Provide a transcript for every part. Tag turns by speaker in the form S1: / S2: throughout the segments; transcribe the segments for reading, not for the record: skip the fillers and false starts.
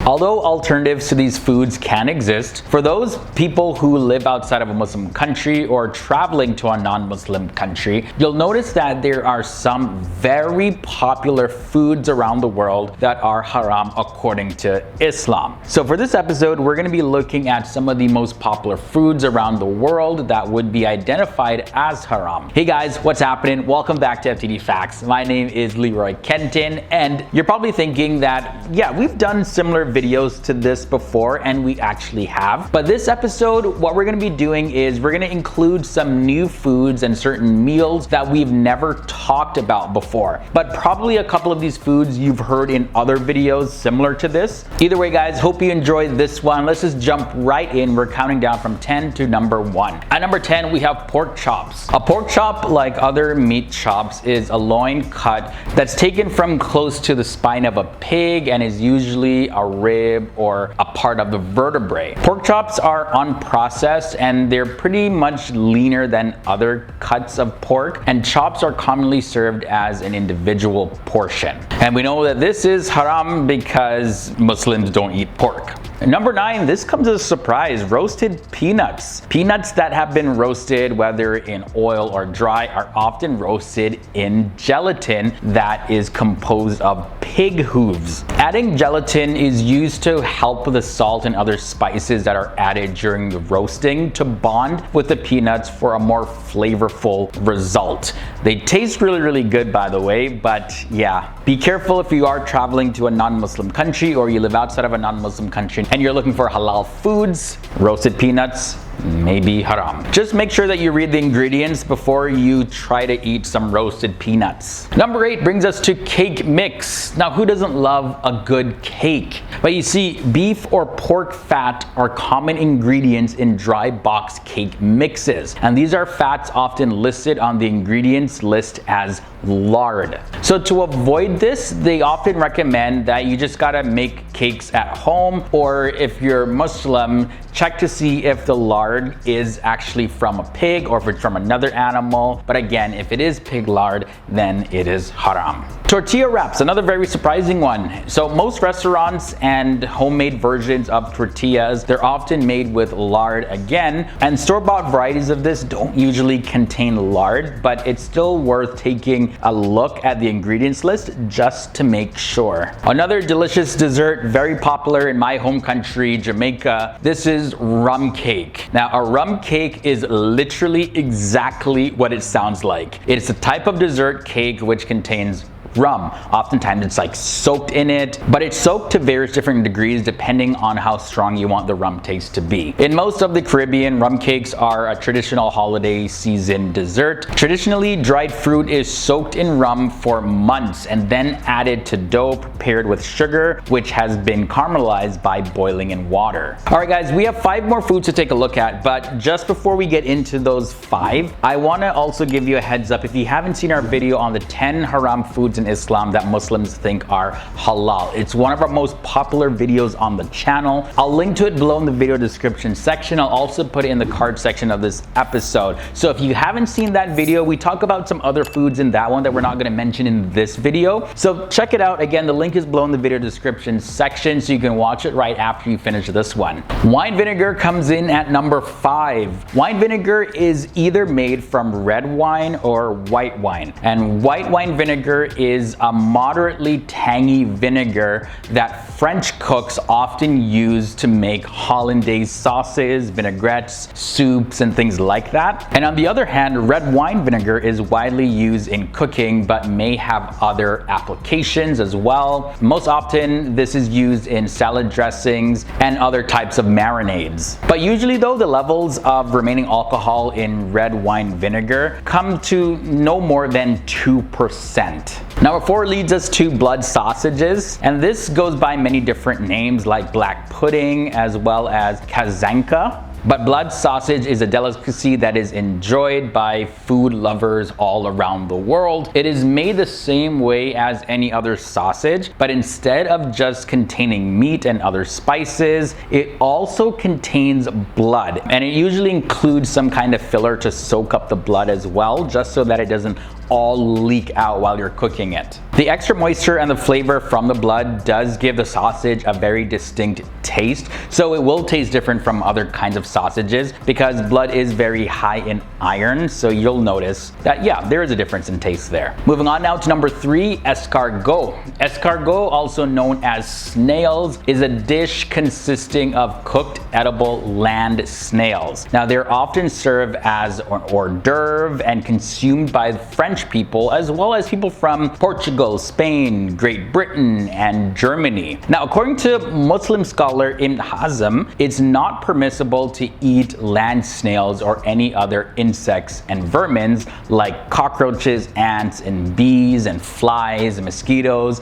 S1: Although alternatives to these foods can exist, for those people who live outside of a Muslim country or traveling to a non-Muslim country, you'll notice that there are some very popular foods around the world that are haram according to Islam. So for this episode, we're going to be looking at some of the most popular foods around the world that would be identified as haram. Hey guys, what's happening? Welcome back to FTD Facts. My name is Leroy Kenton, and you're probably thinking that, yeah, we've done similar videos to this before, and we actually have. But this episode, what we're going to be doing is we're going to include some new foods and certain meals that we've never talked about before. But probably a couple of these foods you've heard in other videos similar to this. Either way, guys, hope you enjoyed this one. Let's just jump right in. We're counting down from 10 to number 1. At number 10, we have pork chops. A pork chop, like other meat chops, is a loin cut that's taken from close to the spine of a pig and is usually a rib or a part of the vertebrae. Pork chops are unprocessed and they're pretty much leaner than other cuts of pork, and chops are commonly served as an individual portion. And we know that this is haram because Muslims don't eat pork. Number 9, this comes as a surprise: roasted peanuts. Peanuts that have been roasted, whether in oil or dry, are often roasted in gelatin that is composed of pig hooves. Adding gelatin is used to help the salt and other spices that are added during the roasting to bond with the peanuts for a more flavorful result. They taste really good, by the way, but yeah, be careful if you are traveling to a non-Muslim country or you live outside of a non-Muslim country and you're looking for halal foods. Roasted peanuts may be haram. Just make sure that you read the ingredients before you try to eat some roasted peanuts. Number 8 brings us to cake mix. Now, who doesn't love a good cake? But you see, beef or pork fat are common ingredients in dry box cake mixes, and these are fats often listed on the ingredients list as lard. So to avoid this, they often recommend that you just gotta make cakes at home, or if you're Muslim, check to see if the lard is actually from a pig or if it's from another animal. But again, if it is pig lard, then it is haram. Tortilla wraps, another very surprising one. So most restaurants and homemade versions of tortillas, they're often made with lard again, and store-bought varieties of this don't usually contain lard, but it's still worth taking a look at the ingredients list just to make sure. Another delicious dessert, very popular in my home country, Jamaica, this is rum cake. Now, a rum cake is literally exactly what it sounds like. It's a type of dessert cake which contains rum. Oftentimes it's like soaked in it, but it's soaked to various different degrees depending on how strong you want the rum taste to be. In most of the Caribbean, rum cakes are a traditional holiday season dessert. Traditionally, dried fruit is soaked in rum for months and then added to dough prepared with sugar, which has been caramelized by boiling in water. All right, guys, we have 5 more foods to take a look at, but just before we get into those 5, I want to also give you a heads up. If you haven't seen our video on the 10 haram foods in Islam that Muslims think are halal, it's one of our most popular videos on the channel. I'll link to it below in the video description section. I'll also put it in the card section of this episode. So if you haven't seen that video, we talk about some other foods in that one that we're not going to mention in this video. So check it out. Again, the link is below in the video description section, so you can watch it right after you finish this one. Wine vinegar comes in at number 5. Wine vinegar is either made from red wine or white wine, and white wine vinegar is a moderately tangy vinegar that French cooks often use to make hollandaise sauces, vinaigrettes, soups, and things like that. And on the other hand, red wine vinegar is widely used in cooking but may have other applications as well. Most often, this is used in salad dressings and other types of marinades. But usually though, the levels of remaining alcohol in red wine vinegar come to no more than 2%. Number 4 leads us to blood sausages, and this goes by many different names like black pudding as well as kazanka. But blood sausage is a delicacy that is enjoyed by food lovers all around the world. It is made the same way as any other sausage, but instead of just containing meat and other spices, it also contains blood. And it usually includes some kind of filler to soak up the blood as well, just so that it doesn't all leak out while you're cooking it. The extra moisture and the flavor from the blood does give the sausage a very distinct taste, so it will taste different from other kinds of sausages because blood is very high in iron, so you'll notice that, yeah, there is a difference in taste there. Moving on now to number 3, escargot. Escargot, also known as snails, is a dish consisting of cooked edible land snails. Now, they're often served as an hors d'oeuvre and consumed by French people as well as people from Portugal, Spain, Great Britain, and Germany. Now, according to Muslim scholar Ibn Hazm, it's not permissible to eat land snails or any other insects and vermins like cockroaches, ants, and bees, and flies, and mosquitoes,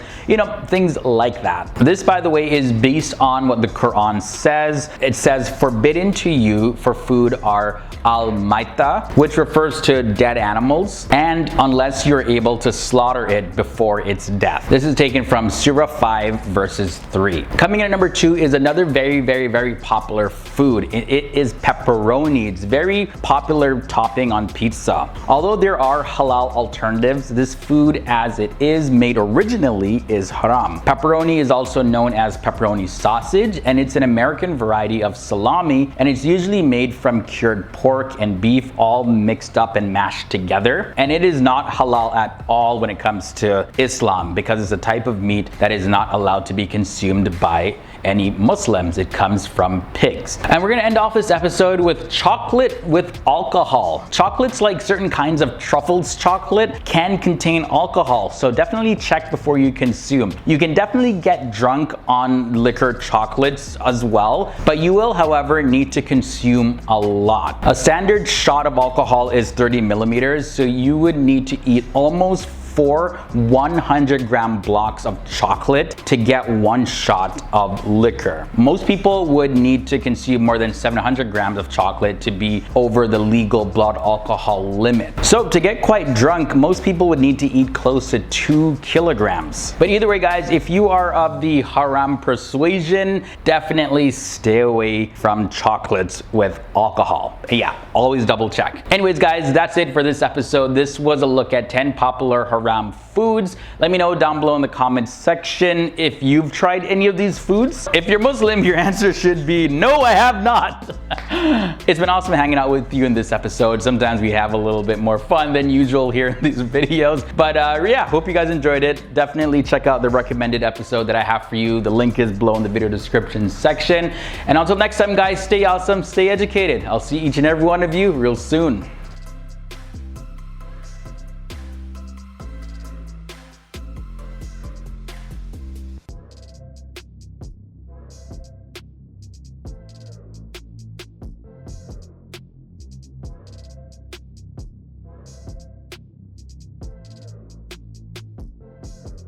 S1: things like that. This, by the way, is based on what the Quran says. It says, forbidden to you for food are al-maita, which refers to dead animals, and unless you're able to slaughter it before its death. This is taken from Surah 5 verses 3. Coming in at number 2 is another very, very, very popular food. It is pepperoni. It's very popular topping on pizza. Although there are halal alternatives, this food as it is made originally is haram. Pepperoni is also known as pepperoni sausage, and it's an American variety of salami, and it's usually made from cured pork and beef all mixed up and mashed together. And it is not halal at all when it comes to Islam because it's a type of meat that is not allowed to be consumed by any Muslims. It comes from pigs. And we're gonna end off this episode with chocolate with alcohol. Chocolates, like certain kinds of truffles chocolate, can contain alcohol, so definitely check before you consume. You can definitely get drunk on liquor chocolates as well, but you will, however, need to consume a lot. A standard shot of alcohol is 30 millimeters, so you would need to eat almost 4 100-gram blocks of chocolate to get 1 shot of liquor. Most people would need to consume more than 700 grams of chocolate to be over the legal blood alcohol limit. So to get quite drunk, most people would need to eat close to 2 kilograms. But either way, guys, if you are of the haram persuasion, definitely stay away from chocolates with alcohol. Yeah, always double check. Anyways, guys, that's it for this episode. This was a look at 10 popular haram foods. Let me know down below in the comments section if you've tried any of these foods. If you're Muslim, your answer should be no, I have not. It's been awesome hanging out with you in this episode. Sometimes we have a little bit more fun than usual here in these videos, but yeah, hope you guys enjoyed it. Definitely check out the recommended episode that I have for you. The link is below in the video description section. And until next time, guys, stay awesome, stay educated. I'll see each and every one of you real soon.